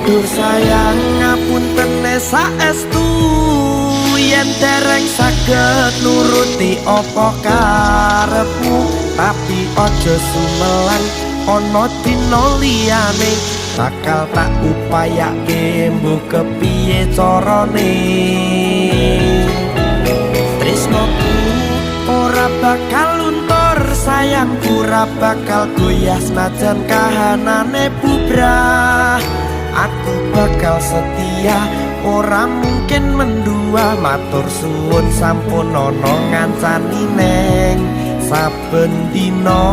Dur sayang ngapunten saestu yen dereng saged nuruti apa karepmu tapi aja sumelang ana dina liyane bakal tak upayake mbok kepiye carane tresnoku ora bakal luntur sayangku ora bakal goyah senajan kahanane bubrah aku bakal setia ora mungkin mendua matur suwun sampun ana ngancani neng saben dina